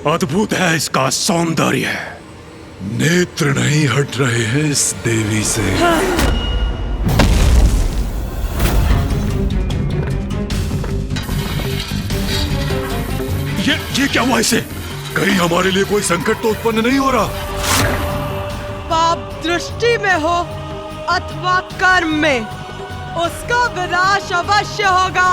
अद्भुत है इसका सौंदर्य। नेत्र नहीं हट रहे हैं इस देवी से। ये क्या हुआ इसे? कहीं हमारे लिए कोई संकट तो उत्पन्न नहीं हो रहा? पाप दृष्टि में हो अथवा कर्म में, उसका विनाश अवश्य होगा।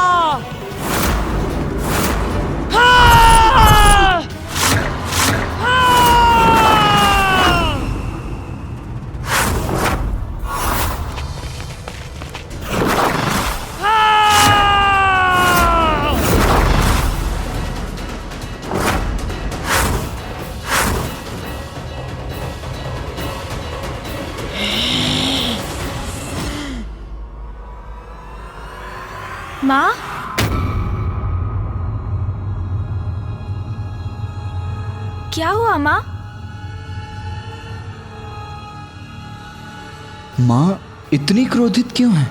माँ, क्या हुआ माँ? माँ इतनी क्रोधित क्यों है?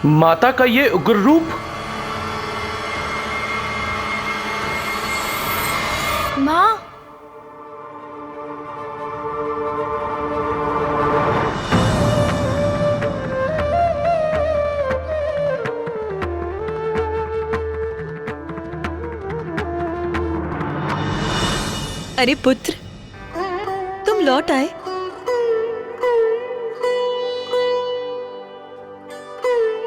माता का ये उग्र रूप। माँ, अरे पुत्र, तुम लौट आए।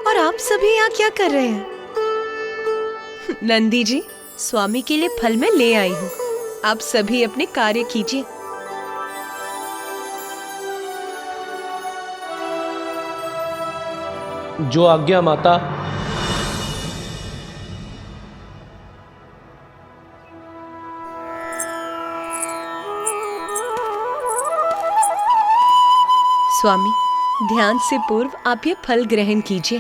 और आप सभी यहाँ क्या कर रहे हैं? नंदी जी, स्वामी के लिए फल मैं ले आई हूँ। आप सभी अपने कार्य कीजिए। जो आज्ञा माता। स्वामी, ध्यान से पूर्व आप ये फल ग्रहण कीजिए।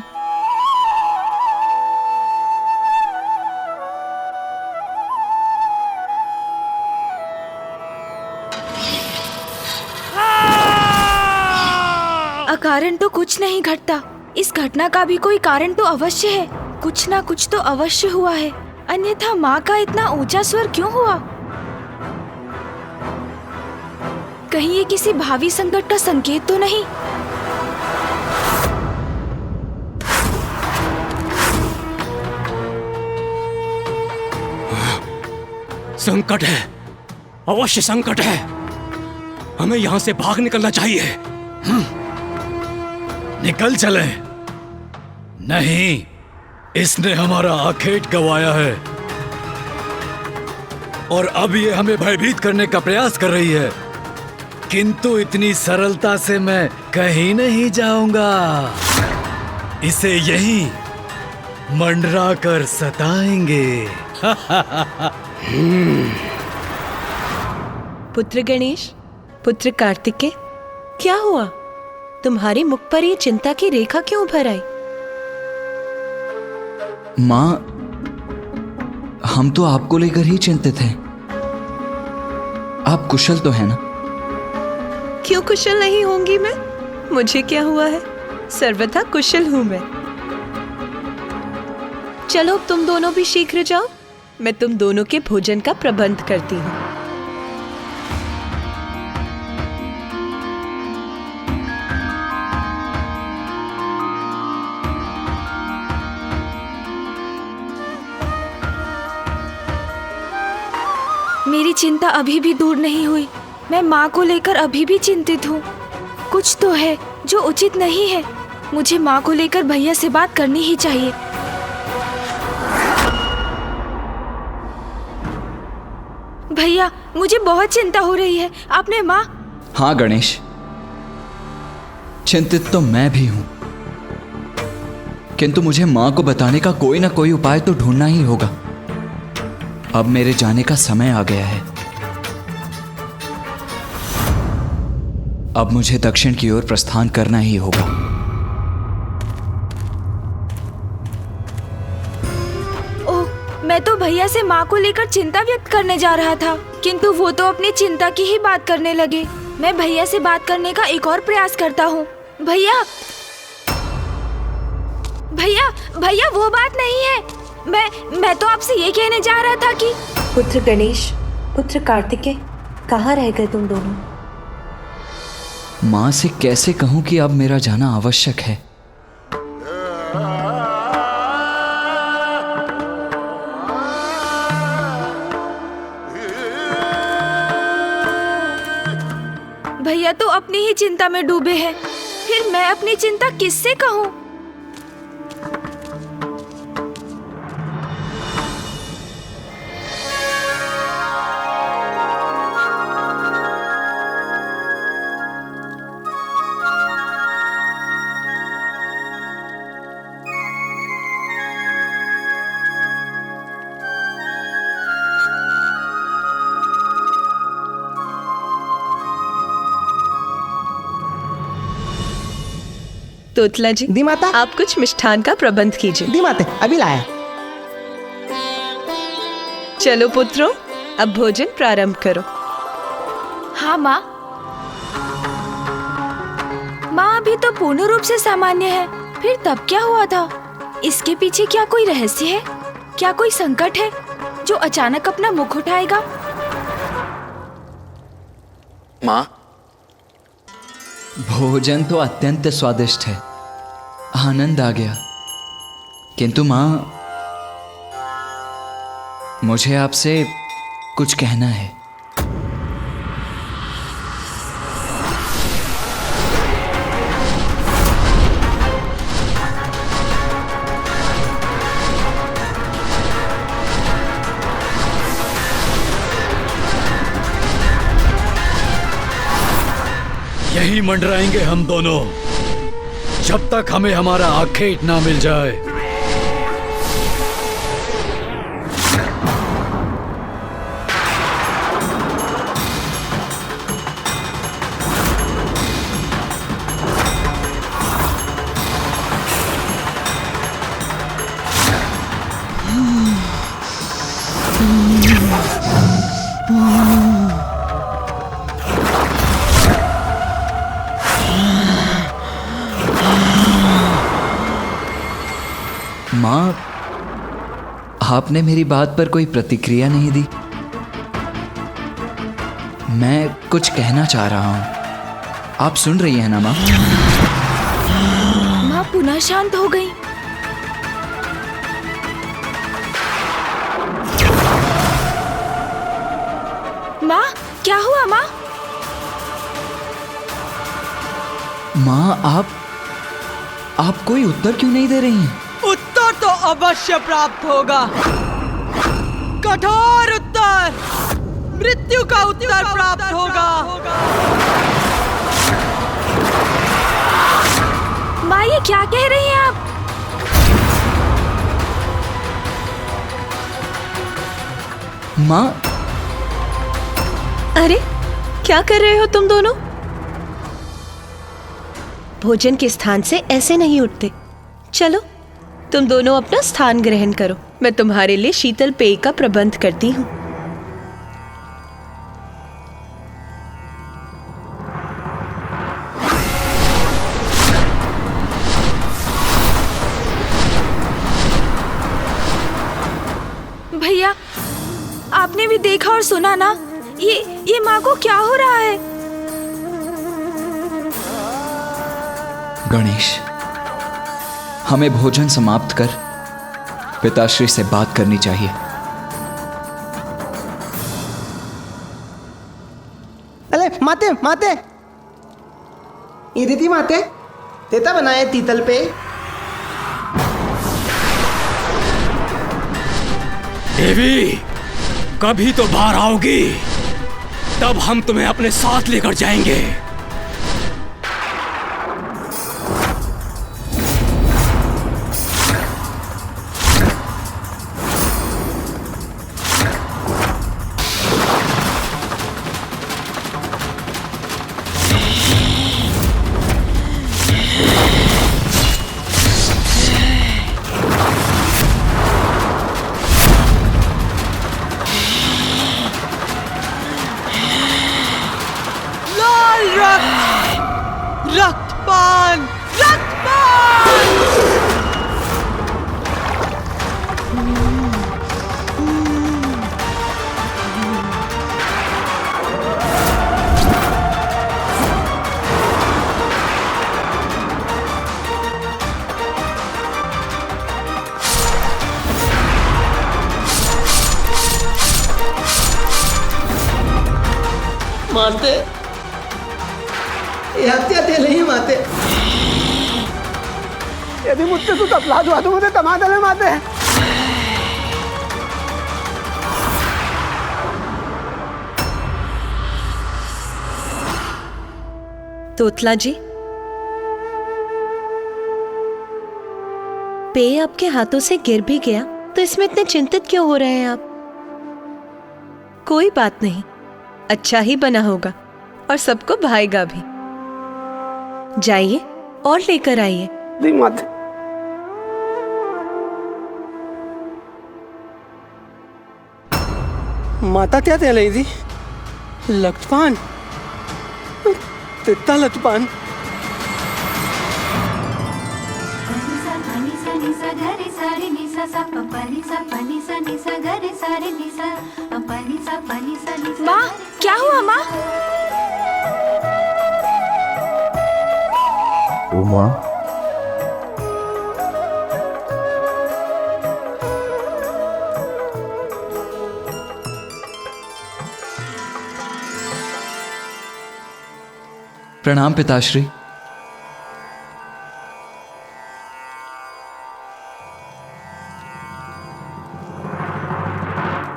अकारण तो कुछ नहीं घटता। इस घटना का भी कोई कारण तो अवश्य है। कुछ ना कुछ तो अवश्य हुआ है, अन्यथा माँ का इतना ऊंचा स्वर क्यों हुआ? कहीं ये किसी भावी संकट का संकेत तो नहीं? संकट है, अवश्य संकट है। हमें यहाँ से भाग निकलना चाहिए। निकल चले। नहीं, इसने हमारा आखेट गंवाया है और अब ये हमें भयभीत करने का प्रयास कर रही है, किंतु इतनी सरलता से मैं कहीं नहीं जाऊंगा। इसे यहीं मंडरा कर सताएंगे। पुत्र गणेश, पुत्र कार्तिकेय, क्या हुआ? तुम्हारे मुख पर ये चिंता की रेखा क्यों उभर आई? माँ, हम तो आपको लेकर ही चिंतित हैं। आप कुशल तो है ना? क्यों कुशल नहीं होंगी मैं? मुझे क्या हुआ है? सर्वथा कुशल हूं मैं। चलो अब तुम दोनों भी शीघ्र जाओ, मैं तुम दोनों के भोजन का प्रबंध करती हूँ। मेरी चिंता अभी भी दूर नहीं हुई। मैं माँ को लेकर अभी भी चिंतित हूँ। कुछ तो है जो उचित नहीं है। मुझे माँ को लेकर भैया से बात करनी ही चाहिए। भैया, मुझे बहुत चिंता हो रही है। आपने माँ? हाँ गणेश, चिंतित तो मैं भी हूं, किंतु मुझे माँ को बताने का कोई ना कोई उपाय तो ढूंढना ही होगा। अब मेरे जाने का समय आ गया है। अब मुझे दक्षिण की ओर प्रस्थान करना ही होगा। ओह, मैं तो भैया से माँ को लेकर चिंता व्यक्त करने जा रहा था, किंतु वो तो अपनी चिंता की ही बात करने लगे। मैं भैया से बात करने का एक और प्रयास करता हूँ। भैया, भैया, भैया, वो बात नहीं है। मैं तो आपसे ये कहने जा रहा था कि पुत्र गणेश, पुत्र कार्तिकेय, कहाँ रह गए तुम दोनों? माँ से कैसे कहूं कि अब मेरा जाना आवश्यक है। भैया तो अपनी ही चिंता में डूबे हैं, फिर मैं अपनी चिंता किससे कहूँ? तोतला जी, दी माता। आप कुछ मिष्ठान का प्रबंध कीजिए। दी माते, अभी लाया। चलो पुत्रों, अब भोजन प्रारंभ करो। हाँ माँ। माँ अभी तो पूर्ण रूप से सामान्य है, फिर तब क्या हुआ था? इसके पीछे क्या कोई रहस्य है? क्या कोई संकट है जो अचानक अपना मुख उठाएगा? माँ, भोजन तो अत्यंत स्वादिष्ट है, आनंद आ गया। किंतु माँ, मुझे आपसे कुछ कहना है। यही मंडराएंगे हम दोनों जब तक हमें हमारा आखेट ना मिल जाए। माँ, आपने मेरी बात पर कोई प्रतिक्रिया नहीं दी। मैं कुछ कहना चाह रहा हूँ, आप सुन रही हैं ना माँ? माँ पुनः शांत हो गई। माँ, क्या हुआ माँ? माँ, आप कोई उत्तर क्यों नहीं दे रही हैं? उत्तर तो अवश्य प्राप्त होगा। कठोर उत्तर, मृत्यु का उत्तर प्राप्त होगा। माँ ये क्या कह रही हैं आप? माँ, अरे क्या कर रहे हो तुम दोनों? भोजन के स्थान से ऐसे नहीं उठते। चलो तुम दोनों अपना स्थान ग्रहण करो, मैं तुम्हारे लिए शीतल पेय का प्रबंध करती हूँ। भैया, आपने भी देखा और सुना ना, ये माँ को क्या हो रहा है? गणेश, हमें भोजन समाप्त कर पिताश्री से बात करनी चाहिए। अरे माते माते, ये दीदी माते, देता बनाए तीतल पे। देवी, कभी तो बाहर आओगी, तब हम तुम्हें अपने साथ लेकर जाएंगे। माते हत्या नाही माते यदि मुझसे तू तपला दुआ तो मुझे तमादले माते तोतला जी, पेय आपके हाथों से गिर भी गया तो इसमें इतने चिंतित क्यों हो रहे हैं आप? कोई बात नहीं, अच्छा ही बना होगा और सबको भाएगा भी। जाइए और लेकर आइए। दी माते माता क्या तेल दी लटपान तित्ता लटपान माँ, क्या हुआ माँ? उमा, प्रणाम पिताश्री।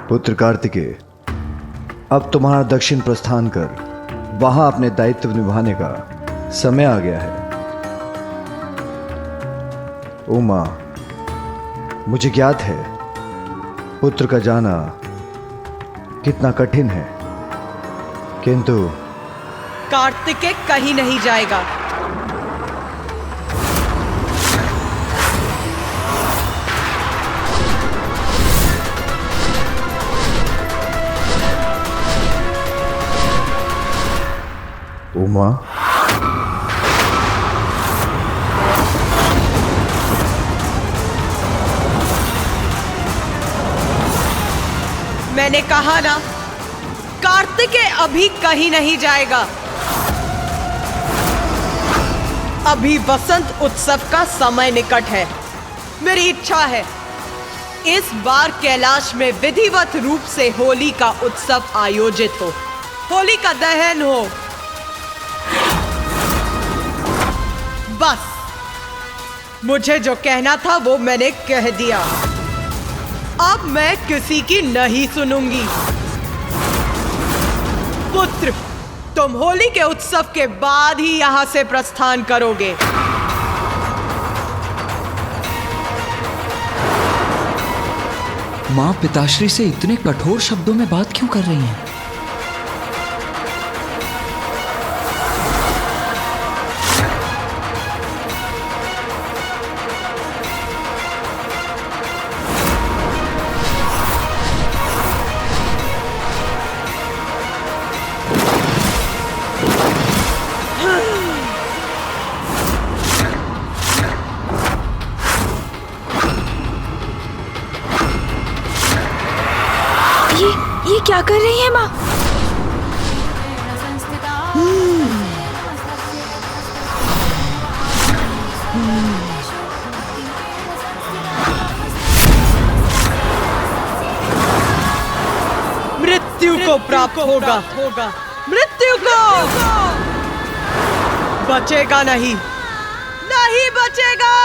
पुत्र कार्तिकेय, अब तुम्हारा दक्षिण प्रस्थान कर वहां अपने दायित्व निभाने का समय आ गया है। उमा, मुझे ज्ञात है पुत्र का जाना कितना कठिन है, किंतु कार्तिकेय कहीं नहीं जाएगा। उमा, मैंने कहा ना, कार्तिकेय अभी कहीं नहीं जाएगा। अभी वसंत उत्सव का समय निकट है। मेरी इच्छा है इस बार कैलाश में विधिवत रूप से होली का उत्सव आयोजित हो, होली का दहन हो। बस मुझे जो कहना था वो मैंने कह दिया। अब मैं किसी की नहीं सुनूंगी। पुत्र, तुम होली के उत्सव के बाद ही यहां से प्रस्थान करोगे। माँ पिताश्री से इतने कठोर शब्दों में बात क्यों कर रही हैं? ये क्या कर रही है माँ? मृत्यु को प्राप्त होगा, मृत्यु को बचेगा नहीं, नहीं बचेगा।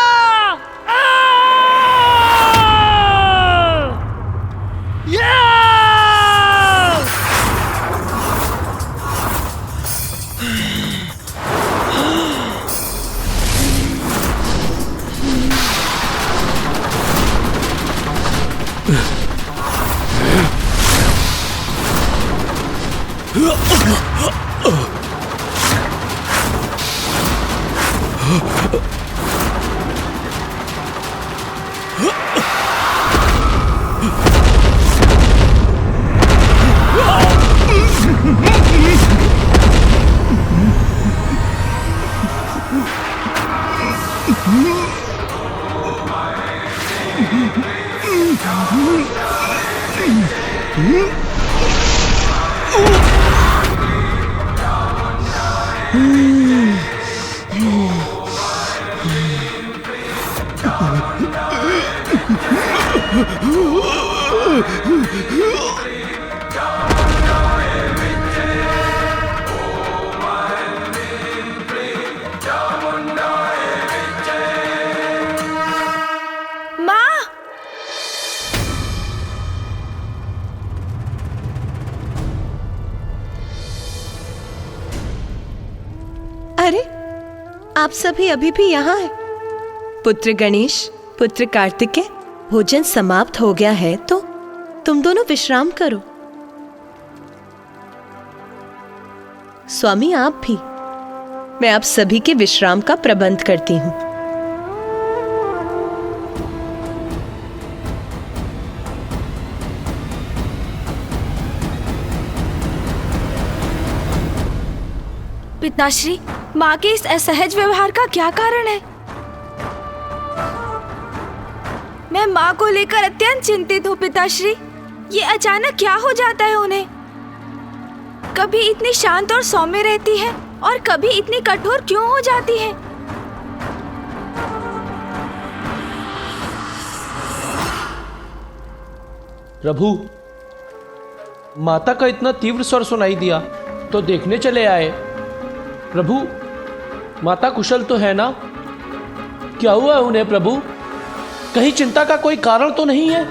आप सभी अभी भी यहाँ हैं? पुत्र गणेश, पुत्र कार्तिकेय, भोजन समाप्त हो गया है तो तुम दोनों विश्राम करो। स्वामी आप भी, मैं आप सभी के विश्राम का प्रबंध करती हूँ। पिताश्री, माँ के इस असहज व्यवहार का क्या कारण है? मैं माँ को लेकर अत्यंत चिंतित हूँ पिताश्री। ये अचानक क्या हो जाता है उन्हें? कभी इतनी शांत और सौम्य रहती है और कभी इतनी कठोर क्यों हो जाती है? प्रभु, माता का इतना तीव्र स्वर सुनाई दिया तो देखने चले आए। प्रभु, माता कुशल तो है ना? क्या हुआ है उन्हें प्रभु? कहीं चिंता का कोई कारण तो नहीं है?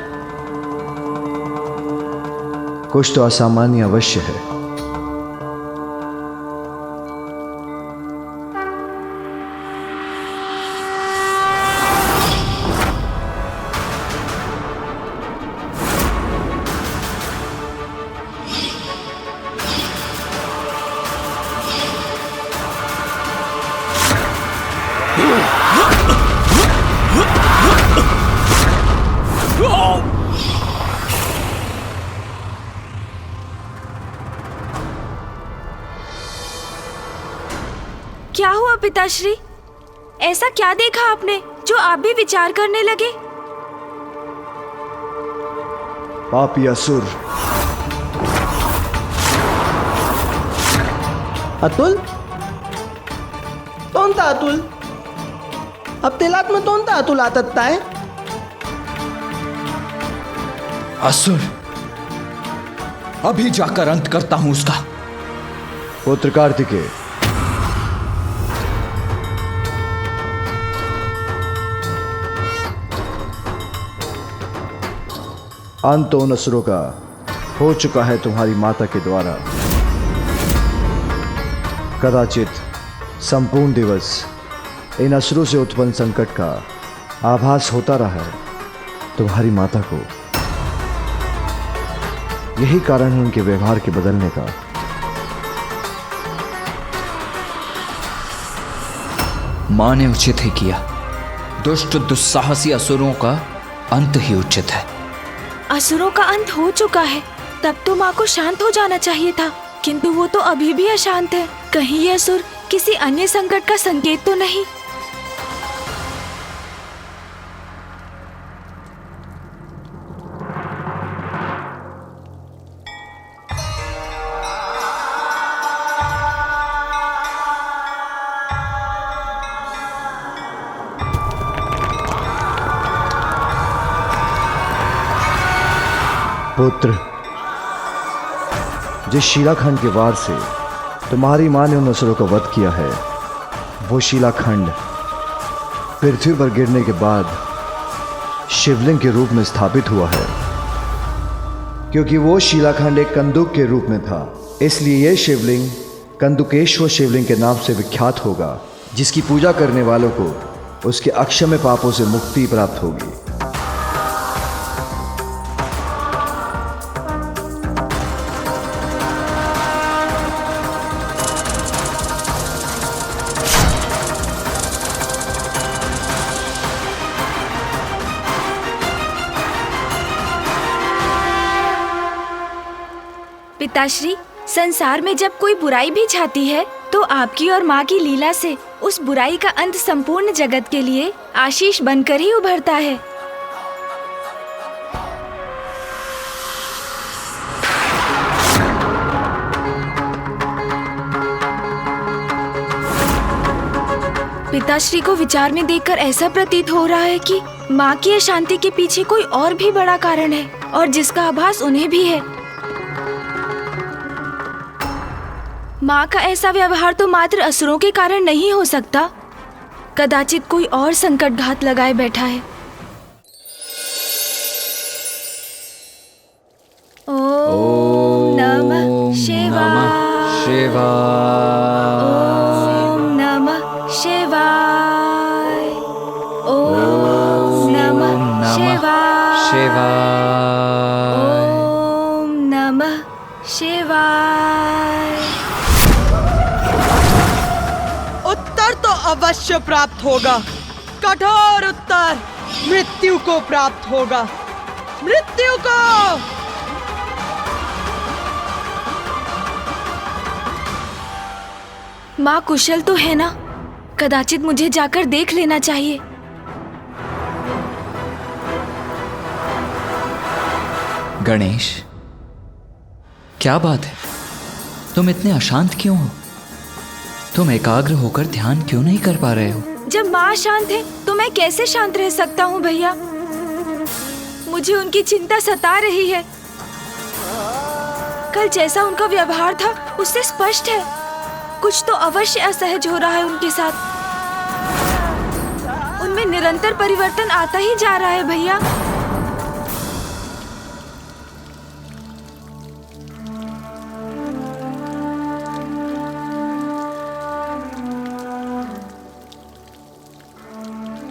कुछ तो असामान्य अवश्य है। क्या हुआ पिताश्री? ऐसा क्या देखा आपने जो आप भी विचार करने लगे? पापी असुर, अतुल, कोणता अतुल? अब तेलात में कोणता अतुल आतत्ता है? असुर, अभी जाकर अंत करता हूं उसका। पुत्र कार्तिकेय, अंत उन असुरों का हो चुका है तुम्हारी माता के द्वारा। कदाचित संपूर्ण दिवस इन असुरों से उत्पन्न संकट का आभास होता रहा है तुम्हारी माता को। यही कारण है उनके व्यवहार के बदलने का। मां ने उचित ही किया। दुष्ट दुस्साहसी असुरों का अंत ही उचित है। असुरों का अंत हो चुका है, तब तो माँ को शांत हो जाना चाहिए था, किंतु वो तो अभी भी अशांत है। कहीं ये असुर किसी अन्य संकट का संकेत तो नहीं? पुत्र, जिस शिलाखंड के वार से तुम्हारी मां ने उन असुरों का वध किया है, वो शिलाखंड पृथ्वी पर गिरने के बाद शिवलिंग के रूप में स्थापित हुआ है। क्योंकि वो शिलाखंड एक कंदुक के रूप में था, इसलिए यह शिवलिंग कंदुकेश्वर शिवलिंग के नाम से विख्यात होगा, जिसकी पूजा करने वालों को उसके अक्षम्य पापों से मुक्ति प्राप्त होगी। पिताश्री, संसार में जब कोई बुराई भी छाती है तो आपकी और माँ की लीला से उस बुराई का अंत संपूर्ण जगत के लिए आशीष बनकर ही उभरता है। पिताश्री को विचार में देखकर ऐसा प्रतीत हो रहा है कि माँ की अशांति के पीछे कोई और भी बड़ा कारण है, और जिसका आभास उन्हें भी है। माँ का ऐसा व्यवहार तो मात्र असुरों के कारण नहीं हो सकता। कदाचित कोई और संकट घात लगाए बैठा है। ओम नमः शिवाय। शिवाय। ओम नमः शिवाय। शिवाय। ओम नमः शिवाय। उत्तर तो अवश्य प्राप्त होगा, कठोर उत्तर मृत्यु को प्राप्त होगा, मृत्यु को। माँ कुशल तो है ना? कदाचित मुझे जाकर देख लेना चाहिए। गणेश, क्या बात है? तुम इतने अशांत क्यों हो? तुम एकाग्र होकर ध्यान क्यों नहीं कर पा रहे हो? जब माँ शांत है तो मैं कैसे शांत रह सकता हूँ भैया? मुझे उनकी चिंता सता रही है। कल जैसा उनका व्यवहार था उससे स्पष्ट है कुछ तो अवश्य असहज हो रहा है उनके साथ। उनमें निरंतर परिवर्तन आता ही जा रहा है भैया।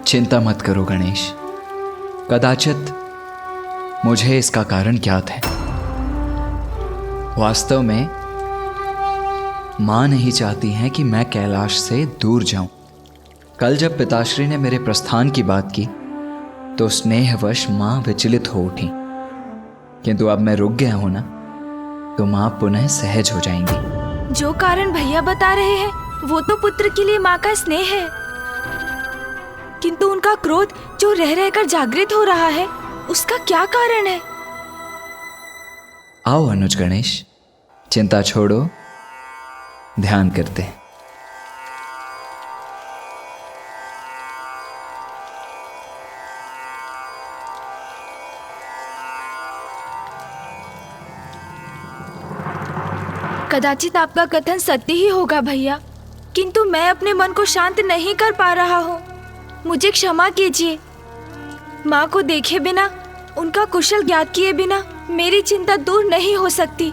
चिंता मत करो गणेश, कदाचित मुझे इसका कारण ज्ञात है। वास्तव में माँ नहीं चाहती हैं कि मैं कैलाश से दूर जाऊं। कल जब पिताश्री ने मेरे प्रस्थान की बात की तो स्नेहवश माँ विचलित हो उठी, किंतु अब मैं रुक गया हूं ना, तो माँ पुनः सहज हो जाएंगी। जो कारण भैया बता रहे हैं वो तो पुत्र के लिए माँ का स्नेह है, किंतु उनका क्रोध जो रह रहकर जागृत हो रहा है उसका क्या कारण है? आओ अनुज गणेश, चिंता छोड़ो, ध्यान करते हैं। कदाचित आपका कथन सत्य ही होगा भैया, किंतु मैं अपने मन को शांत नहीं कर पा रहा हूँ। मुझे क्षमा कीजिए। माँ को देखे बिना, उनका कुशल ज्ञात किए बिना मेरी चिंता दूर नहीं हो सकती।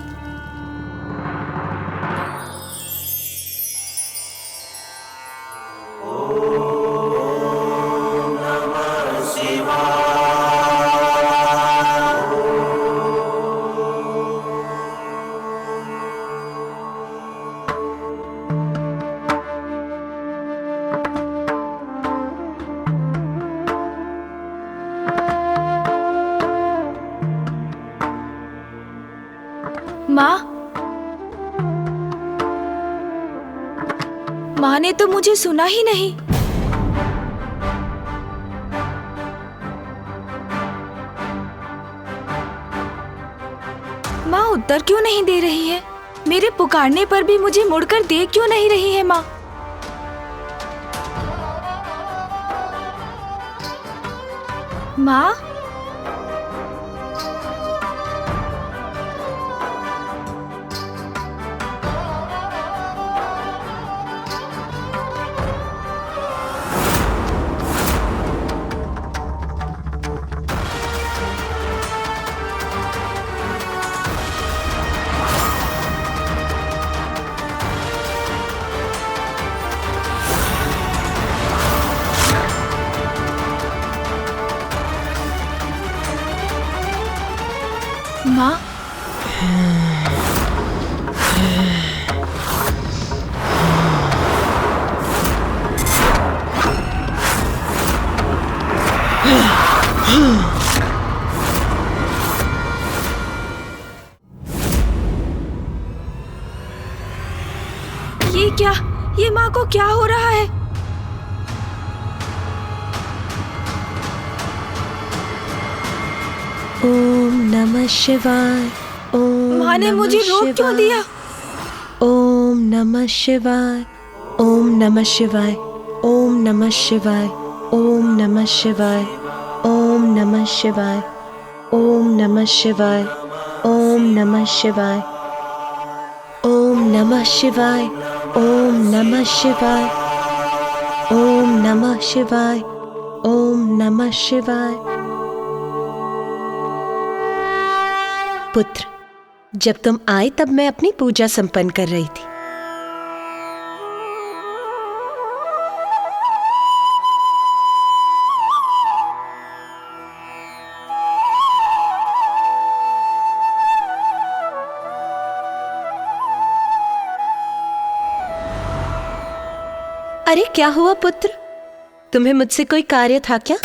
माँ ने तो मुझे सुना ही नहीं। माँ उत्तर क्यों नहीं दे रही है? मेरे पुकारने पर भी मुझे मुड़कर देख क्यों नहीं रही है माँ? माँ, माँ, ये क्या? ये माँ को क्या हो रहा है? ओम नमः शिवाय। ओम माँ ने नमः मुझे रोक क्यों शिवाय। दिया? ओम नमः शिवाय। ओम नमः शिवाय। ओम नमः शिवाय। ओम नमः शिवाय। ओम नमः शिवाय। ओम नमः शिवाय। ओम नमः शिवाय। ओम नमः शिवाय। ओम नमः शिवाय। ओम नमः शिवाय। ओम नमः शिवाय। पुत्र, जब तुम आए तब मैं अपनी पूजा संपन्न कर रही थी। अरे क्या हुआ पुत्र, तुम्हें मुझसे कोई कार्य था क्या?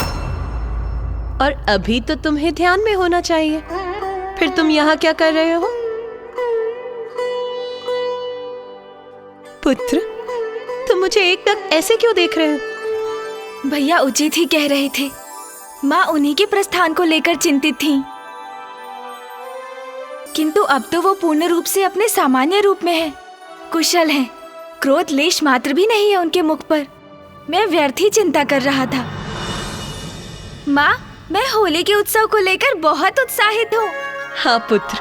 और अभी तो तुम्हें ध्यान में होना चाहिए, फिर तुम यहाँ क्या कर रहे हो? पुत्र, तुम मुझे एकदम ऐसे क्यों देख रहे हो? भैया उचित ही कह रहे थे। माँ उन्हीं के प्रस्थान को लेकर चिंतित थीं। किंतु अब तो वो पूर्ण रूप से अपने सामान्य रूप में है, कुशल है। क्रोध लेश मात्र भी नहीं है उनके मुख पर। मैं व्यर्थ ही चिंता कर रहा था। माँ, मैं होली के उत्सव को लेकर बहुत उत्साहित हूँ। हाँ पुत्र,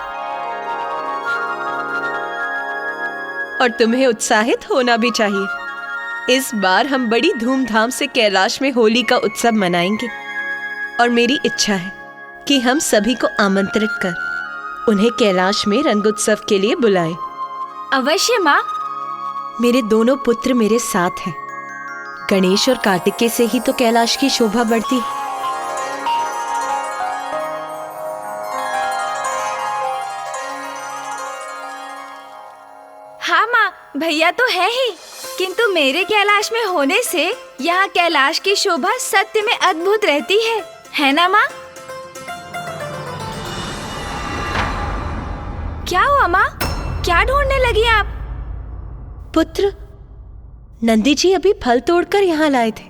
और तुम्हें उत्साहित होना भी चाहिए। इस बार हम बड़ी धूमधाम से कैलाश में होली का उत्सव मनाएंगे और मेरी इच्छा है कि हम सभी को आमंत्रित कर उन्हें कैलाश में रंगोत्सव के लिए बुलाएं। अवश्य माँ। मेरे दोनों पुत्र मेरे साथ हैं। गणेश और कार्तिकेय से ही तो कैलाश की शोभा बढ़ती है। हाँ माँ, भैया तो है ही, किंतु मेरे कैलाश में होने से यहाँ कैलाश की शोभा सत्य में अद्भुत रहती है ना माँ? क्या हुआ माँ, क्या ढूंढने लगी आप? पुत्र, नंदी जी अभी फल तोड़कर यहाँ लाए थे।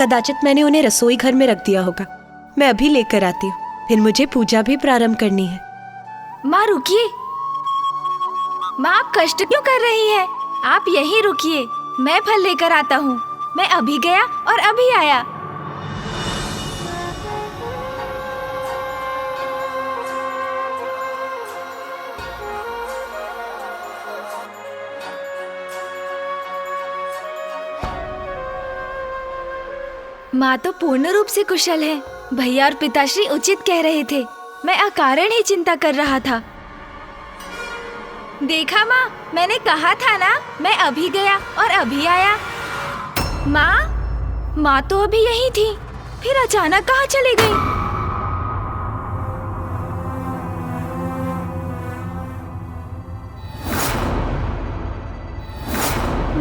कदाचित मैंने उन्हें रसोई घर में रख दिया होगा। मैं अभी लेकर आती हूँ, फिर मुझे पूजा भी प्रारंभ करनी है। माँ रुकिए, माँ आप कष्ट क्यों कर रही हैं? आप यहीं रुकिए, मैं फल लेकर आता हूँ। मैं अभी गया और अभी आया। माँ तो पूर्ण रूप से कुशल है। भैया और पिताश्री उचित कह रहे थे। मैं अकारण ही चिंता कर रहा था। देखा माँ, मैंने कहा था ना, मैं अभी गया और अभी आया। माँ तो अभी यही थी, फिर अचानक कहाँ चली गई?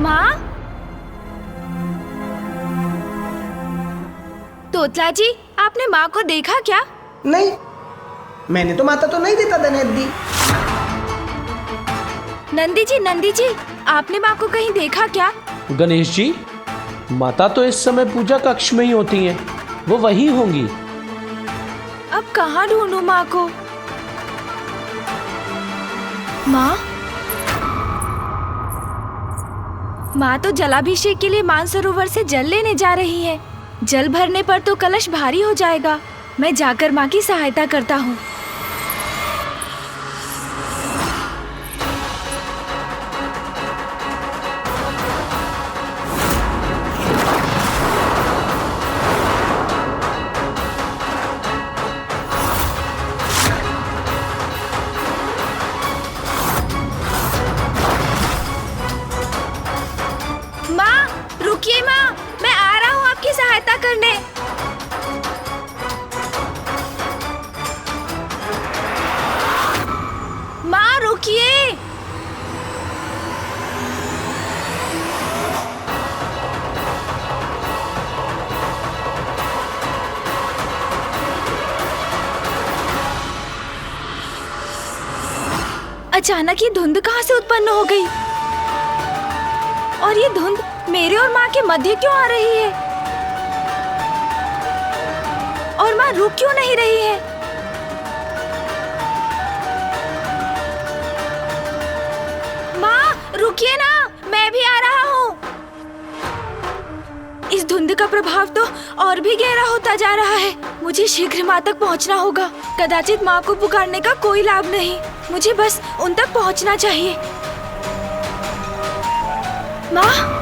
माँ, तोतला जी, आपने माँ को देखा क्या? नहीं, मैंने तो माता तो नहीं देता दनेत दी। नंदी जी, आपने माँ को कहीं देखा क्या? गणेश जी, माता तो इस समय पूजा कक्ष में ही होती हैं। वो वहीं होंगी। अब कहाँ ढूंढूं माँ को? माँ तो जलाभिषेक के लिए मानसरोवर से जल लेने जा रही है। जल भरने पर तो कलश भारी हो जाएगा। मैं जाकर माँ की सहायता करता हूँ। माँ रुकिए, माँ मैं आ रहा हूँ आपकी सहायता करने। माँ रुकिए। अचानक ये धुंध कहाँ से उत्पन्न हो गई? और ये धुंध मेरे और माँ के मध्य क्यों आ रही है? और माँ रुक क्यों नहीं रही है? माँ रुकिए ना, मैं भी आ रहा हूँ। इस धुंध का प्रभाव तो और भी गहरा होता जा रहा है। मुझे शीघ्र माँ तक पहुँचना होगा। कदाचित माँ को पुकारने का कोई लाभ नहीं। मुझे बस उन तक पहुँचना चाहिए। माँ,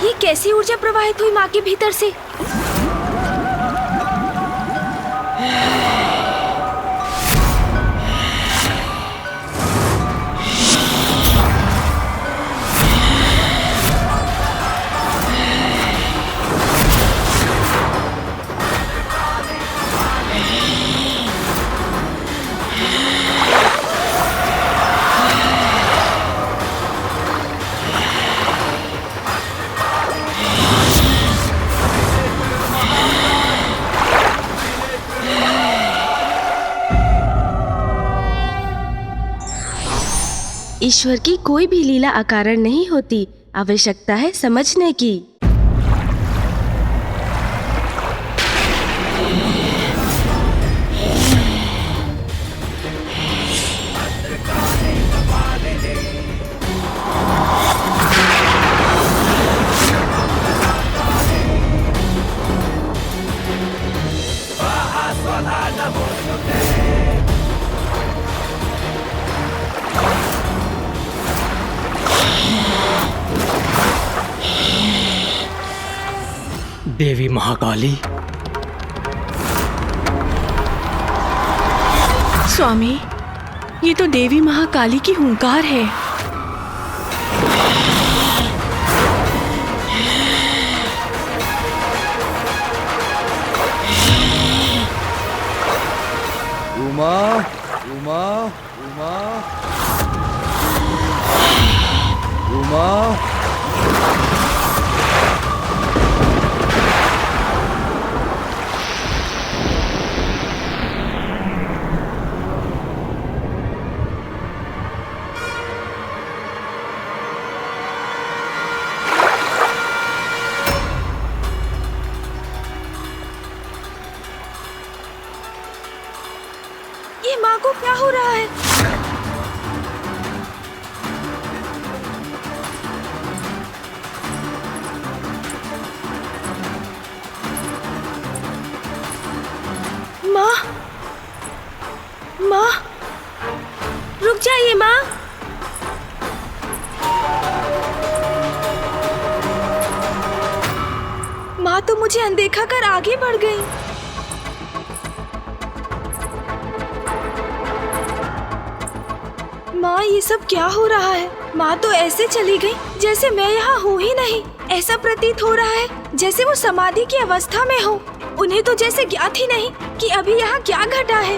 ये कैसी ऊर्जा प्रवाहित हुई माँ के भीतर से? ईश्वर की कोई भी लीला अकारण नहीं होती, आवश्यकता है समझने की। देवी महाकाली, स्वामी, ये तो देवी महाकाली की हुंकार है। उमा उमा उमा उमा। ये माँ को क्या हो रहा है? माँ, माँ, रुक जाइए माँ। माँ तो मुझे अनदेखा कर आगे बढ़ गई। माँ, ये सब क्या हो रहा है? माँ तो ऐसे चली गई जैसे मैं यहाँ हूँ ही नहीं। ऐसा प्रतीत हो रहा है जैसे वो समाधि की अवस्था में हो। उन्हें तो जैसे ज्ञात ही नहीं कि अभी यहाँ क्या घटा है।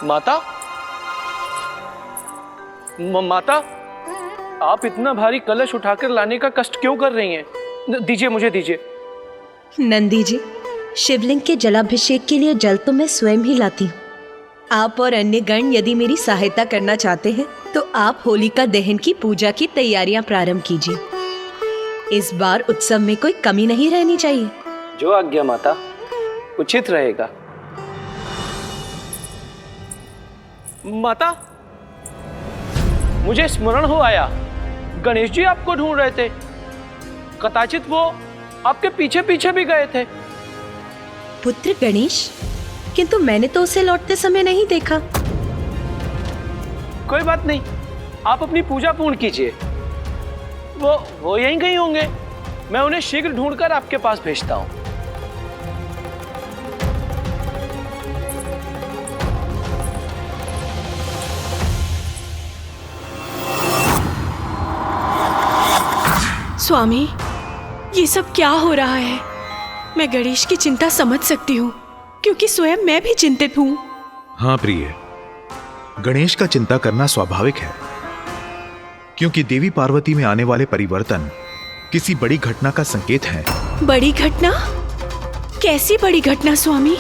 माता, माता, आप इतना भारी कलश उठाकर लाने का कष्ट क्यों कर रही हैं? दीजिए, मुझे दीजिए। नंदी जी, शिवलिंग के जलाभिषेक के लिए जल तो मैं स्वयं ही लाती हूँ। आप और अन्य गण यदि मेरी सहायता करना चाहते हैं तो आप होलिका दहन की पूजा की तैयारियां प्रारंभ कीजिए। इस बार उत्सव में कोई कमी नहीं रहनी चाहिए। जो आज्ञा माता, उचित रहेगा। माता, मुझे स्मरण हो आया, गणेश जी आपको ढूंढ रहे थे। कदाचित वो आपके पीछे पीछे भी गए थे। पुत्र गणेश? किंतु मैंने तो उसे लौटते समय नहीं देखा। कोई बात नहीं, आप अपनी पूजा पूर्ण कीजिए। वो यहीं कहीं होंगे। मैं उन्हें शीघ्र ढूंढकर आपके पास भेजता हूं। स्वामी, ये सब क्या हो रहा है? मैं गणेश की चिंता समझ सकती हूँ, क्योंकि स्वयं मैं भी चिंतित हूँ। हाँ प्रिय, गणेश का चिंता करना स्वाभाविक है, क्योंकि देवी पार्वती में आने वाले परिवर्तन किसी बड़ी घटना का संकेत है। बड़ी घटना? कैसी बड़ी घटना स्वामी?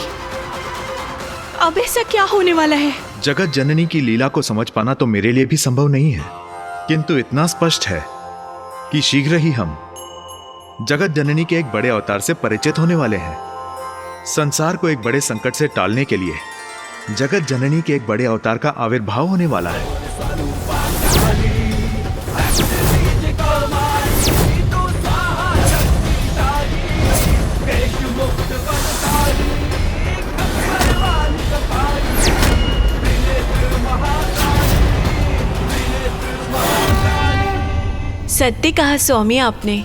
अब ऐसा क्या होने वाला है? जगत जननी की लीला को समझ पाना तो मेरे लिए भी संभव नहीं है, किंतु इतना स्पष्ट है कि शीघ्र ही हम जगत जननी के एक बड़े अवतार से परिचित होने वाले हैं। संसार को एक बड़े संकट से टालने के लिए जगत जननी के एक बड़े अवतार का आविर्भाव होने वाला है। सत्य कहा स्वामी आपने।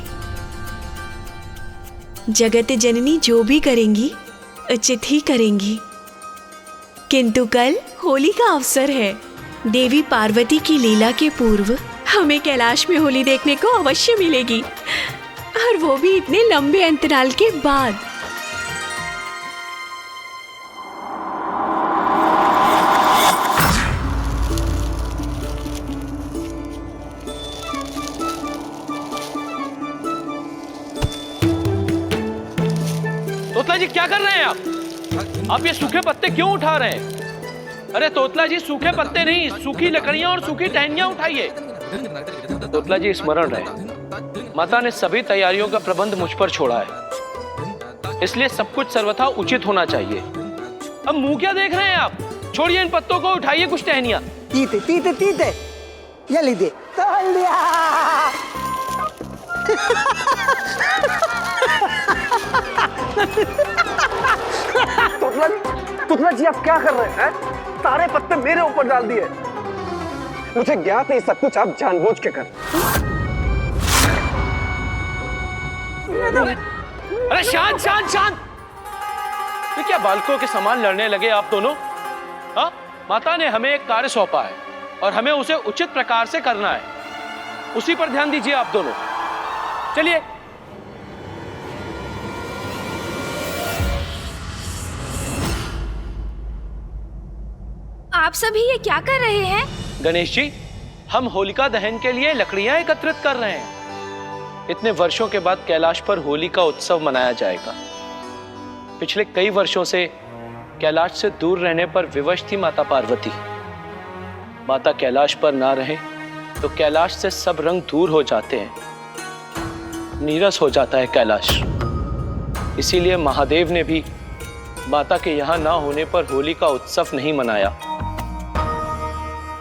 जगत जननी जो भी करेंगी उचित ही करेंगी, किंतु कल होली का अवसर है। देवी पार्वती की लीला के पूर्व हमें कैलाश में होली देखने को अवश्य मिलेगी, और वो भी इतने लंबे अंतराल के बाद। जी क्या कर रहे हैं आप ये सूखे पत्ते क्यों उठा रहे हैं? अरे तोतला जी, सूखे पत्ते नहीं, सूखी लकड़ियां और सूखी टहनियां उठाइए। तोतला जी स्मरण रहे, माता ने सभी तैयारियों का प्रबंध मुझ पर छोड़ा है, इसलिए सब कुछ सर्वथा उचित होना चाहिए। अब मुंह क्या देख रहे हैं आप? छोड़िए इन पत्तों को, उठाइए कुछ टहनियां। तीते तीते तीते ये लीजिए, तोड़ लिया। तुतला जी आप क्या कर रहे हैं? सारे पत्ते मेरे ऊपर डाल दिए। मुझे ज्ञात नहीं, सब कुछ आप जानबूझ के कर। अरे शांत शांत शांत! ये क्या बालकों के समान लड़ने लगे आप दोनों? हाँ, माता ने हमें एक कार्य सौंपा है और हमें उसे उचित प्रकार से करना है, उसी पर ध्यान दीजिए आप दोनों। चलिए। आप सभी ये क्या कर रहे हैं? गणेश जी, हम होलिका दहन के लिए लकड़ियां एकत्रित कर रहे हैं। इतने वर्षों के बाद कैलाश पर होली का उत्सव मनाया जाएगा। पिछले कई वर्षों से कैलाश से दूर रहने पर विवश थी माता पार्वती। माता कैलाश पर ना रहे तो कैलाश से सब रंग दूर हो जाते हैं, नीरस हो जाता है कैलाश। इसीलिए महादेव ने भी माता के यहां ना होने पर होली का उत्सव नहीं मनाया।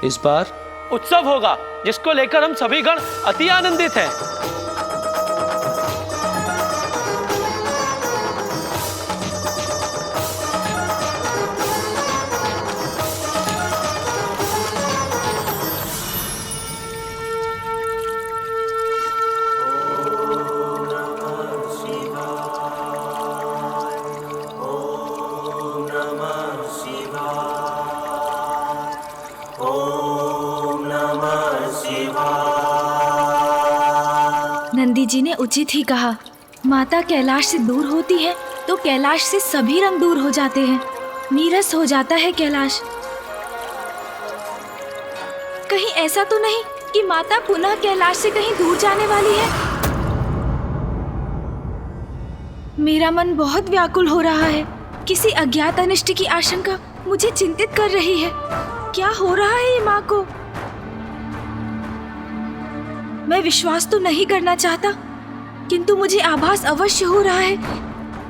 इस बार उत्सव होगा जिसको लेकर हम सभी गण अति आनंदित हैं। नंदी जी ने उचित ही कहा, माता कैलाश से दूर होती है तो कैलाश से सभी रंग दूर हो जाते हैं, नीरस हो जाता है कैलाश। कहीं ऐसा तो नहीं कि माता पुनः कैलाश से कहीं दूर जाने वाली है? मेरा मन बहुत व्याकुल हो रहा है। किसी अज्ञात अनिष्ट की आशंका मुझे चिंतित कर रही है। क्या हो रहा है ये माँ को? मैं विश्वास तो नहीं करना चाहता, किंतु मुझे आभास अवश्य हो रहा है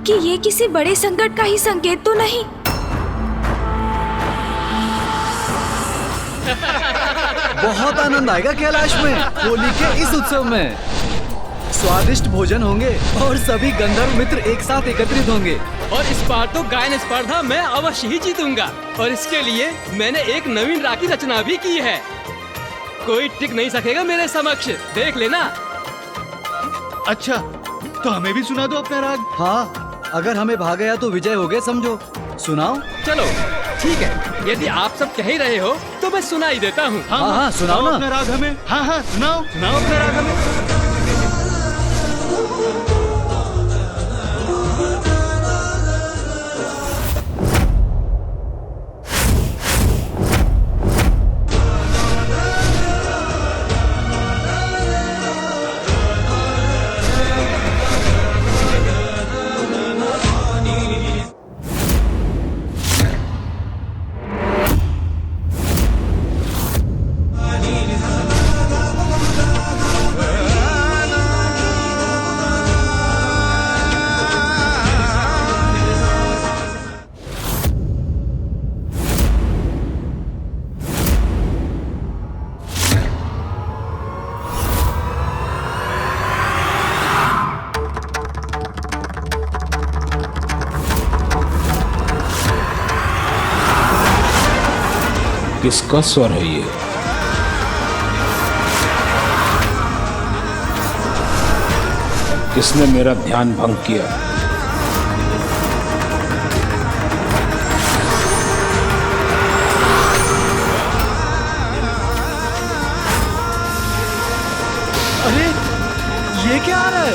कि ये किसी बड़े संकट का ही संकेत तो नहीं। बहुत आनंद आएगा कैलाश में होली के इस उत्सव में। स्वादिष्ट भोजन होंगे और सभी गंधर्व मित्र एक साथ एकत्रित होंगे। और इस बार तो गायन स्पर्धा मैं अवश्य ही जीतूंगा, और इसके लिए मैंने एक नवीन राग की रचना भी की है। कोई टिक नहीं सकेगा मेरे समक्ष, देख लेना। अच्छा, तो हमें भी सुना दो अपना राग। हाँ, अगर हमें भाग गया तो विजय हो गए समझो। सुनाओ। चलो ठीक है, यदि आप सब कह ही रहे हो तो मैं सुना ही देता हूँ। हाँ, सुनाओ ना अपना राग हमें। हाँ, सुनाओ अपना राग हमें। किसका स्वर है ये? किसने मेरा ध्यान भंग किया? अरे ये क्या आ रहा है?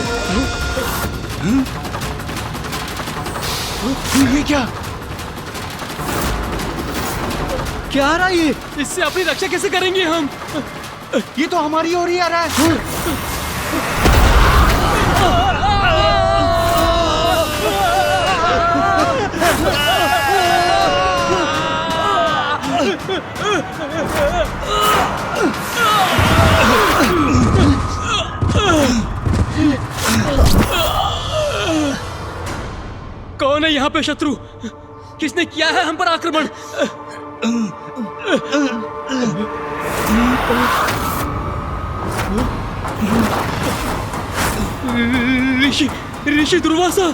ये क्या क्या आ रहा है ये? इससे अपनी रक्षा कैसे करेंगे हम? ये तो हमारी ओर ही आ रहा है। कौन है यहाँ पे शत्रु? किसने किया है हम पर आक्रमण? ऋषि ऋषि दुर्वासा।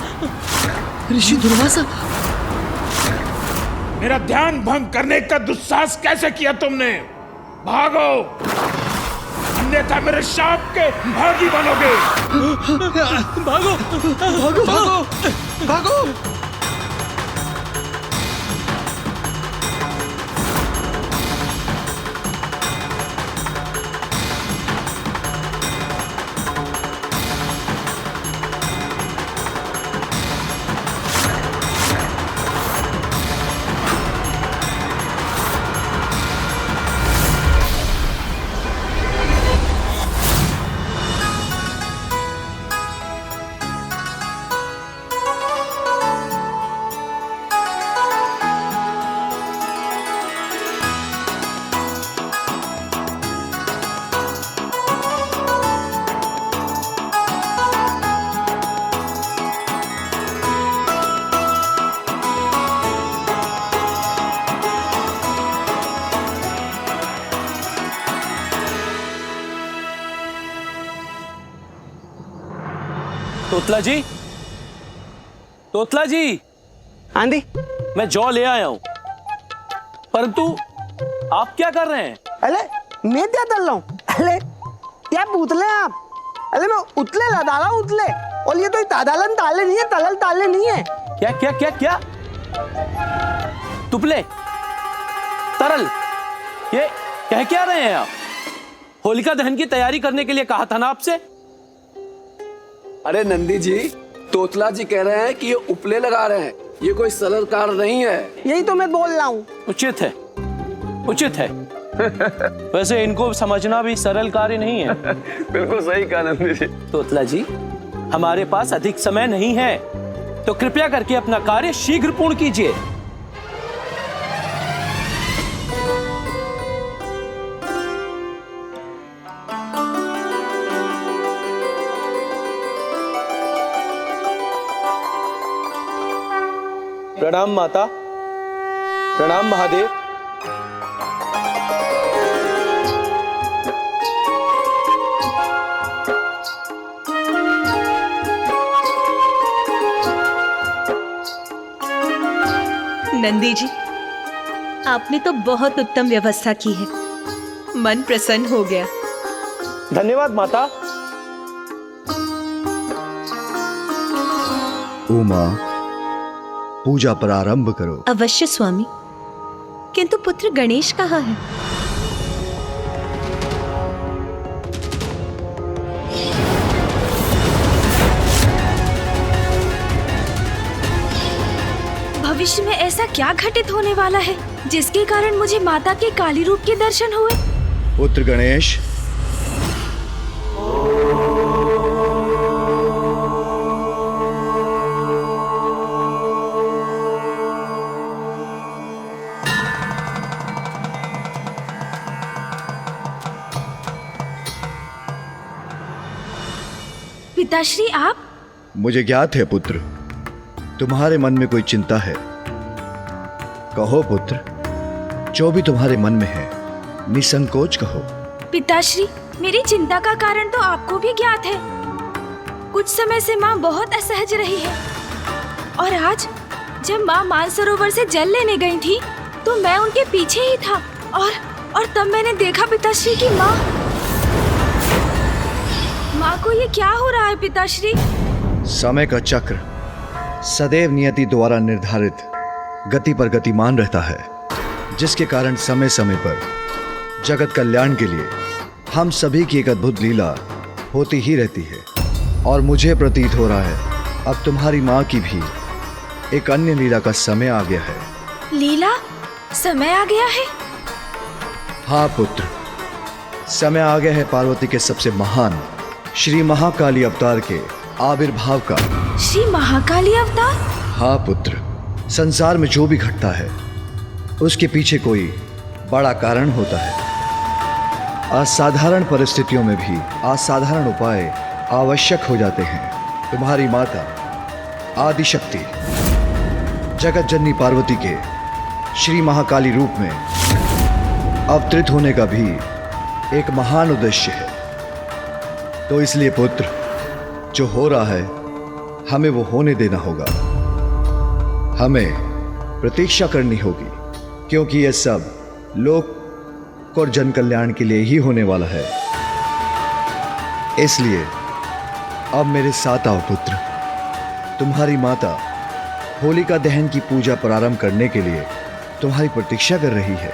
ऋषि दुर्वासा, मेरा ध्यान भंग करने का दुस्साहस कैसे किया तुमने? भागो, अन्यथा मेरे शाप के भागी बनोगे। भागो भागो भागो भागो। तोतला जी, तोतला जी। आंधी, मैं जौ ले आया हूं, परंतु आप क्या कर रहे हैं? अरे मैं क्या कर रहा हूँ? अरे क्या पूतले आप? अरे मैं उतले लदा उतले, और ये तो तादालन ताले नहीं है, तलल ताले नहीं है। क्या क्या क्या क्या? तुपले, तरल, ये कह क्या रहे हैं आप? होलिका दहन की तैयारी करने के लिए कहा था ना आपसे? अरे नंदी जी, तोतला जी कह रहे हैं कि ये उपले लगा रहे हैं, ये कोई सरल कार्य नहीं है। यही तो मैं बोल रहा हूँ। उचित है, उचित है। वैसे इनको समझना भी सरल कार्य नहीं है। बिल्कुल सही कहा नंदी जी। तोतला जी, हमारे पास अधिक समय नहीं है, तो कृपया करके अपना कार्य शीघ्र पूर्ण कीजिए। प्रणाम माता, प्रणाम महादेव। नंदी जी, आपने तो बहुत उत्तम व्यवस्था की है, मन प्रसन्न हो गया। धन्यवाद माता। उमा, पूजा प्रारंभ करो। अवश्य स्वामी, किंतु पुत्र गणेश कहाँ है? भविष्य में ऐसा क्या घटित होने वाला है जिसके कारण मुझे माता के काली रूप के दर्शन हुए? पुत्र गणेश, पिताश्री आप? मुझे ज्ञात है पुत्र, तुम्हारे मन में कोई चिंता है। कहो पुत्र, जो भी तुम्हारे मन में है निसंकोच कहो। पिताश्री, मेरी चिंता का कारण तो आपको भी ज्ञात है। कुछ समय से माँ बहुत असहज रही है, और आज जब माँ मानसरोवर से जल लेने गई थी तो मैं उनके पीछे ही था, और तब मैंने देखा पिताश्री की माँ को ये क्या हो रहा है पिताश्री? समय का चक्र सदैव नियति द्वारा निर्धारित गति पर गतिमान रहता है, जिसके कारण समय समय पर जगत कल्याण के लिए हम सभी की एक अद्भुत लीला होती ही रहती है। और मुझे प्रतीत हो रहा है अब तुम्हारी माँ की भी एक अन्य लीला का समय आ गया है। लीला? समय आ गया है? हाँ पुत्र, समय आ गया है पार्वती के सबसे महान श्री महाकाली अवतार के आविर्भाव का। श्री महाकाली अवतार? हाँ पुत्र, संसार में जो भी घटता है उसके पीछे कोई बड़ा कारण होता है। असाधारण परिस्थितियों में भी असाधारण उपाय आवश्यक हो जाते हैं। तुम्हारी माता आदिशक्ति जगत जननी पार्वती के श्री महाकाली रूप में अवतरित होने का भी एक महान उद्देश्य है। तो इसलिए पुत्र, जो हो रहा है हमें वो होने देना होगा। हमें प्रतीक्षा करनी होगी, क्योंकि यह सब लोक और जन कल्याण के लिए ही होने वाला है। इसलिए अब मेरे साथ आओ पुत्र। तुम्हारी माता होलिका दहन की पूजा प्रारंभ करने के लिए तुम्हारी प्रतीक्षा कर रही है।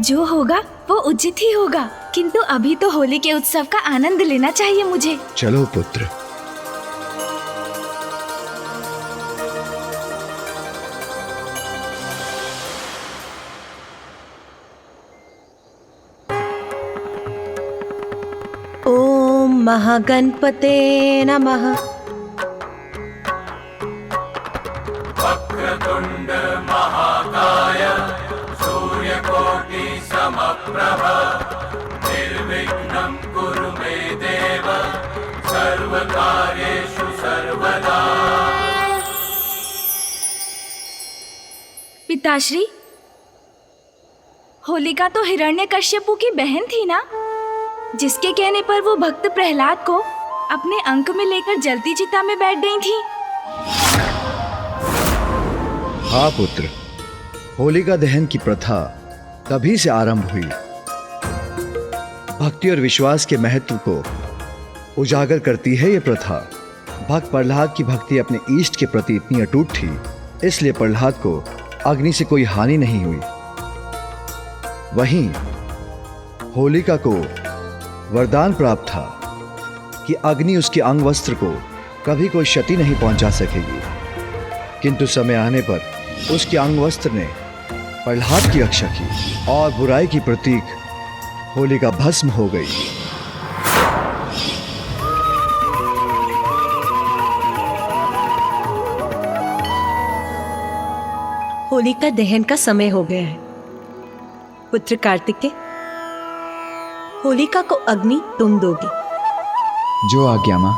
जो होगा वो उचित ही होगा, किंतु अभी तो होली के उत्सव का आनंद लेना चाहिए मुझे। चलो पुत्र। ओम महागणपते नमः। वक्रतुंड महाकाय सूर्यकोटि समप्रभ निर्विघ्नं कुरु मे देव सर्वकार्येषु सर्वदा। पिताश्री, होलिका तो हिरण्यकश्यपु की बहन थी ना, जिसके कहने पर वो भक्त प्रहलाद को अपने अंक में लेकर जलती चिता में बैठ गई थी। हाँ पुत्र, होलिका दहन की प्रथा तभी से आरंभ हुई। भक्ति और विश्वास के महत्व को उजागर करती है ये प्रथा। भक्त प्रहलाद की भक्ति अपने इष्ट के प्रति इतनी अटूट थी, इसलिए प्रहलाद को अग्नि से कोई हानि नहीं हुई। वहीं होलिका को वरदान प्राप्त था कि अग्नि उसके अंग वस्त्र को कभी कोई क्षति नहीं पहुंचा सकेगी, किंतु समय आने पर उसके अंग वस्त्र ने प्रहलाद की रक्षा की और बुराई की प्रतीक होलिका भस्म हो गई। होलिका दहन का समय हो गया है। पुत्र कार्तिकेय, होलिका को अग्नि तुम दोगे। जो आज्ञा मां।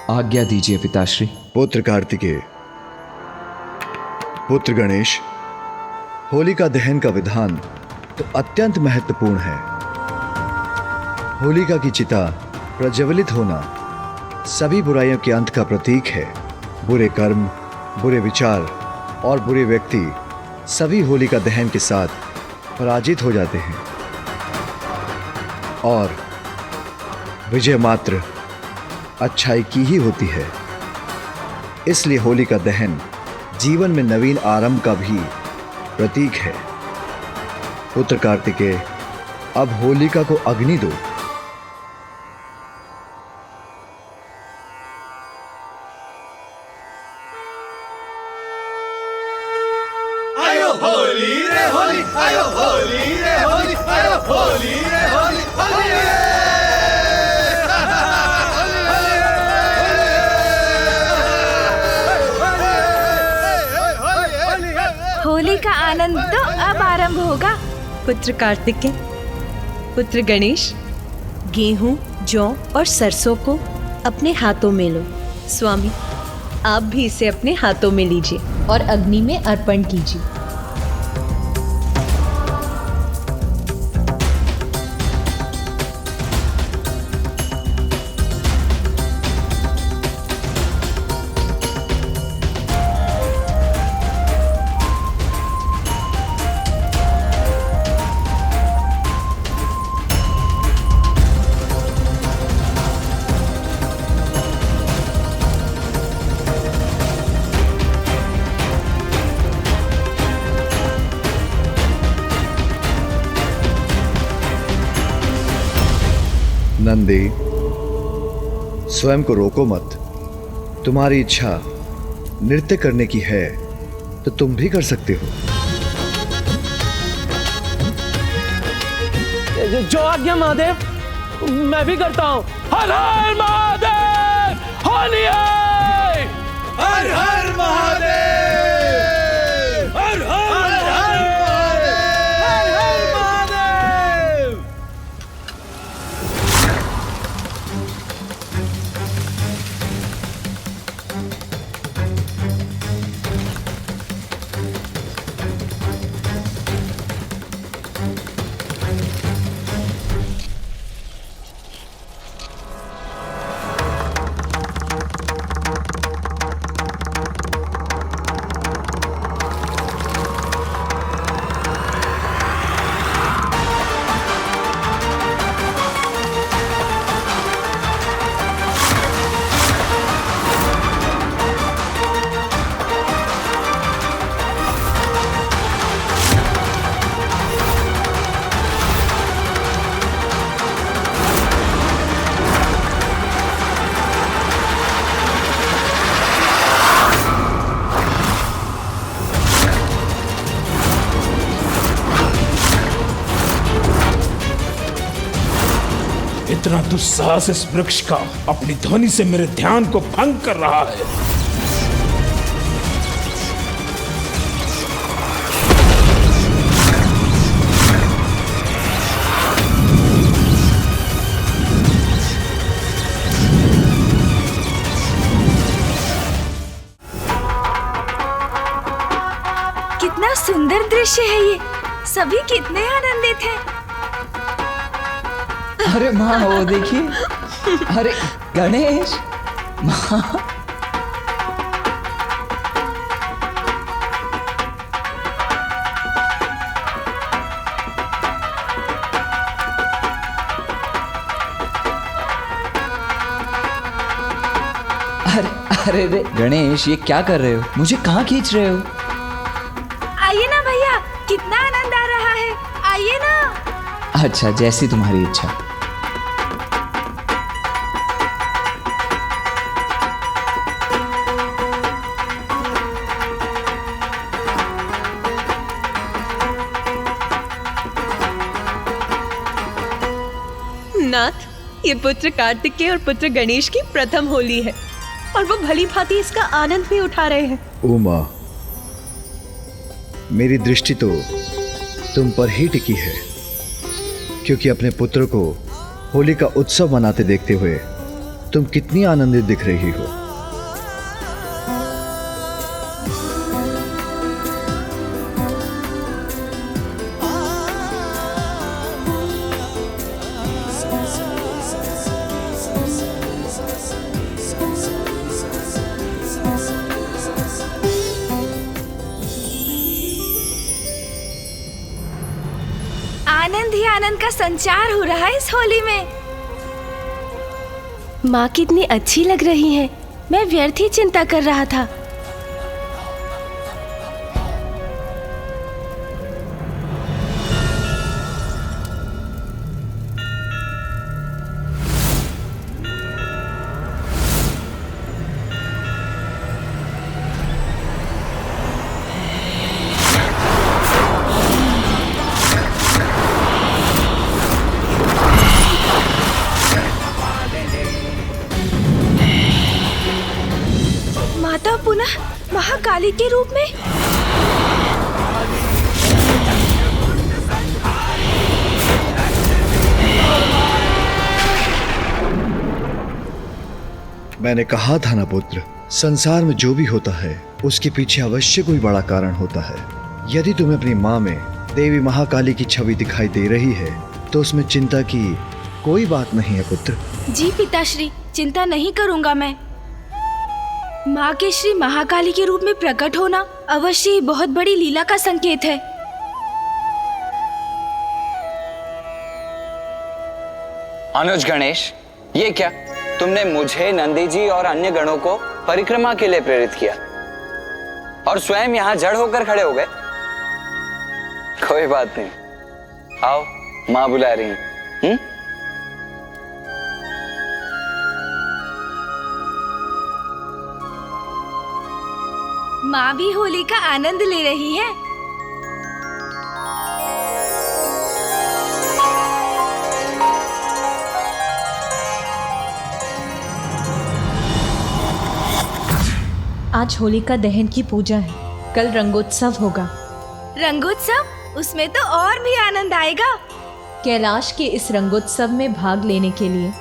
आज्ञा दीजिए पिताश्री। पुत्र कार्तिकेय, पुत्र गणेश, होलिका दहन का विधान तो अत्यंत महत्वपूर्ण है। होलिका की चिता प्रज्वलित होना सभी बुराइयों के अंत का प्रतीक है। बुरे कर्म, बुरे विचार और बुरे व्यक्ति सभी होलिका दहन के साथ पराजित हो जाते हैं और विजय मात्र अच्छाई की ही होती है। इसलिए होलिका दहन जीवन में नवीन आरंभ का भी प्रतीक है। पुत्र कार्तिकेय, अब होलिका को अग्नि दो। आयो होली रे होली, आयो होली रे होली, आयो होली रे होली, होली होली का आनंद तो अब आरंभ होगा। पुत्र कार्तिकेय, पुत्र गणेश, गेहूं, जौ और सरसों को अपने हाथों में लो। स्वामी, आप भी इसे अपने हाथों में लीजिए और अग्नि में अर्पण कीजिए। नंदी, स्वयं को रोको मत। तुम्हारी इच्छा नृत्य करने की है तो तुम भी कर सकते हो। जो आज्ञा महादेव, मैं भी करता हूँ। हर हर महादेव, होली है। हर हर महादेव। कितना दुस्साहस इस वृक्ष का अपनी ध्वनि से मेरे ध्यान को भंग कर रहा है। कितना सुंदर दृश्य है ये। सभी कितने आनंदित हैं। अरे माँ वो देखिए, अरे गणेश माँ। अरे अरे गणेश, ये क्या कर रहे हो? मुझे कहाँ खींच रहे हो? आइए ना भैया, कितना आनंद आ रहा है। आइए ना। अच्छा, जैसी तुम्हारी इच्छा। नाथ, ये पुत्र कार्तिकेय और पुत्र गणेश की प्रथम होली है और वो भली भांति इसका आनंद भी उठा रहे हैं। ओ माँ, मेरी दृष्टि तो तुम पर ही टिकी है, क्योंकि अपने पुत्र को होली का उत्सव मनाते देखते हुए तुम कितनी आनंदित दिख रही हो। आनंद ही आनंद का संचार हो रहा है इस होली में। माँ कितनी अच्छी लग रही है। मैं व्यर्थ ही चिंता कर रहा था। माता पुनः महाकाली के रूप में। मैंने कहा था ना पुत्र, संसार में जो भी होता है उसके पीछे अवश्य कोई बड़ा कारण होता है। यदि तुम्हें अपनी माँ में देवी महाकाली की छवि दिखाई दे रही है तो उसमें चिंता की कोई बात नहीं है पुत्र। जी पिताश्री, चिंता नहीं करूंगा मैं। माँ के श्री महाकाली के रूप में प्रकट होना अवश्य ही बहुत बड़ी लीला का संकेत है। अनुज गणेश, ये क्या? तुमने मुझे, नंदी जी और अन्य गणों को परिक्रमा के लिए प्रेरित किया और स्वयं यहाँ जड़ होकर खड़े हो गए। कोई बात नहीं, आओ, माँ बुला रही हैं। माँ भी होली का आनंद ले रही है। आज होलिका दहन की पूजा है, कल रंगोत्सव होगा। रंगोत्सव? उसमें तो और भी आनंद आएगा। कैलाश के इस रंगोत्सव में भाग लेने के लिए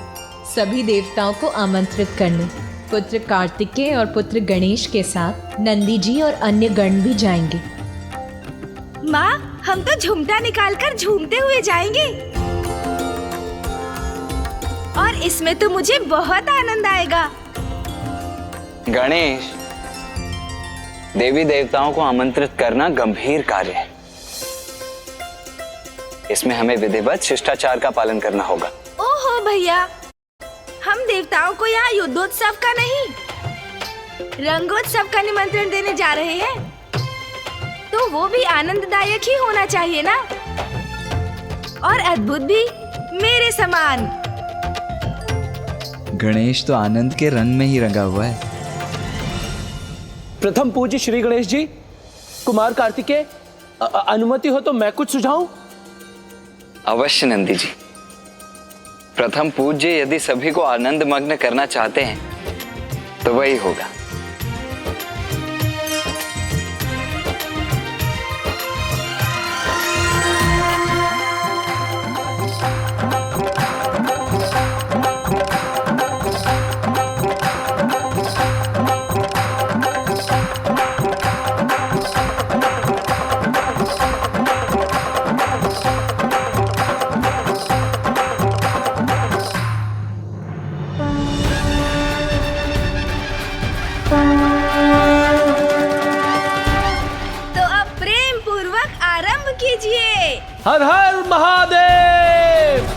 सभी देवताओं को आमंत्रित करने पुत्र कार्तिकेय और पुत्र गणेश के साथ नंदी जी और अन्य गण भी जाएंगे। माँ, हम तो झुमटा निकालकर झूमते हुए जाएंगे और इसमें तो मुझे बहुत आनंद आएगा। गणेश, देवी देवताओं को आमंत्रित करना गंभीर कार्य है। इसमें हमें विधिवत शिष्टाचार का पालन करना होगा। ओहो भैया, हम देवताओं को यहाँ युद्धोत्सव का नहीं, रंगोत्सव का निमंत्रण देने जा रहे हैं, तो वो भी आनंददायक ही होना चाहिए ना, और अद्भुत भी मेरे समान। गणेश तो आनंद के रंग में ही रंगा हुआ है। प्रथम पूज्य श्री गणेश जी, कुमार कार्तिकेय, अनुमति हो तो मैं कुछ सुझाऊं? अवश्य नंदी जी, प्रथम पूज्य यदि सभी को आनंद मग्न करना चाहते हैं तो वही होगा। हर हर महादेव।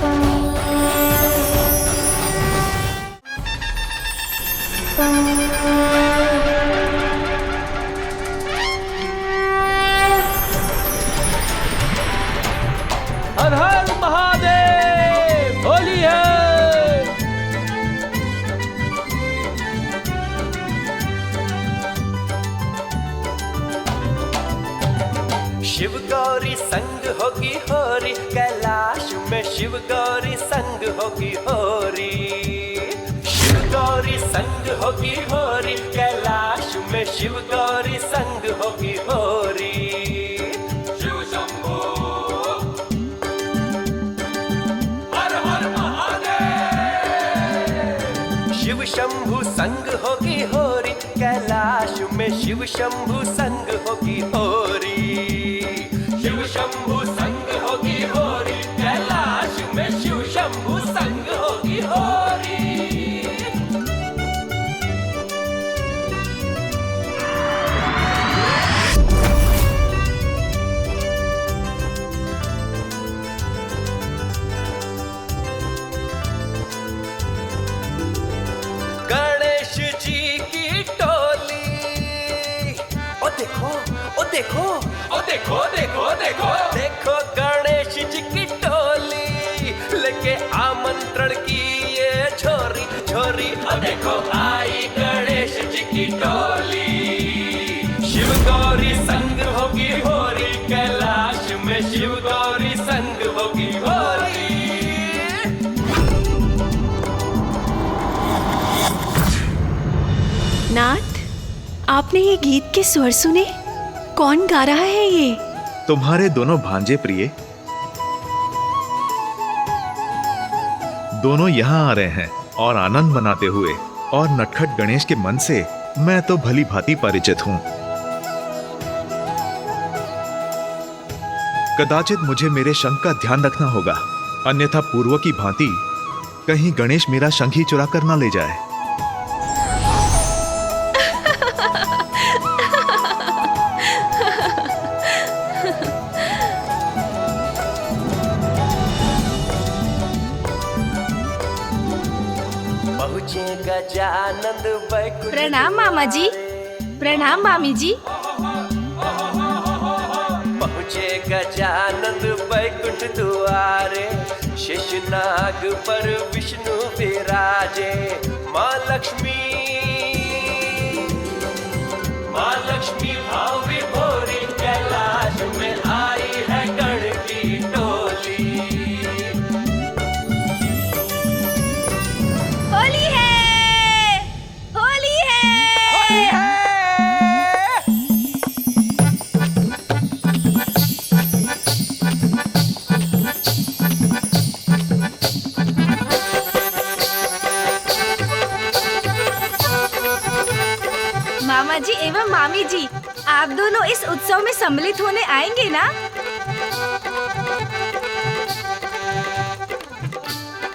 हर हर महादेव। होली है। शिव गौरी संग होगी होरी, कैलाश में शिव गौरी संग होगी होरी। शिव गौरी संग होगी होरी, कैलाश में शिव गौरी संग होगी होरी। शिव शंभू हर हर महादेव। शिव शंभू संग होगी होरी, कैलाश में शिव शंभू संग होगी होरी। शिव शंभू संग होगी होरी, कैलाश में शिव शंभू संग होगी होरी। गणेश जी की टोली, ओ देखो ओ देखो ओ देखो देखो देखो देखो गणेश जी की टोली लेके आमंत्रण की ये छोरी छोरी। ओ देखो आई गणेश जी की टोली। शिव गौरी संग होगी होरी, कैलाश में शिव गौरी संग होगी होरी। नाथ, आपने ये गीत के स्वर सुने? कौन गा रहा है ये? तुम्हारे दोनों भांजे प्रिय दोनों यहाँ आ रहे हैं और आनंद मनाते हुए, और नटखट गणेश के मन से मैं तो भली भांति परिचित हूँ। कदाचित मुझे मेरे शंख का ध्यान रखना होगा, अन्यथा पूर्व की भांति कहीं गणेश मेरा शंख ही चुरा कर ना ले जाए। गजानंद बैकुंठ। प्रणाम मामा जी। प्रणाम मामी जी। पहुँचे गजानंद बैकुंठ द्वारे, शेषनाग पर विष्णु विराजे। माँ लक्ष्मी भाव विभोरी, कैलाश में आई है गण की टोली। होली है। मामा जी एवं मामी जी, आप दोनों इस उत्सव में सम्मिलित होने आएंगे ना?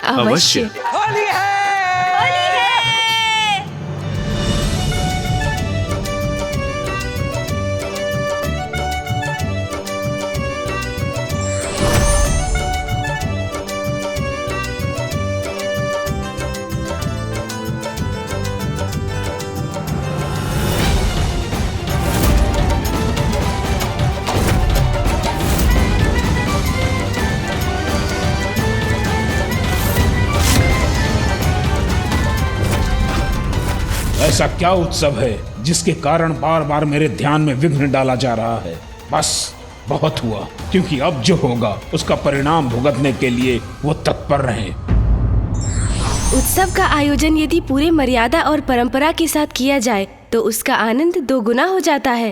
अवश्य। होली है। होली है। ऐसा क्या उत्सव है जिसके कारण बार बार मेरे ध्यान में विघ्न डाला जा रहा है? बस बहुत हुआ, क्योंकि अब जो होगा उसका परिणाम भुगतने के लिए वो तत्पर रहें। उत्सव का आयोजन यदि पूरे मर्यादा और परंपरा के साथ किया जाए तो उसका आनंद दोगुना हो जाता है।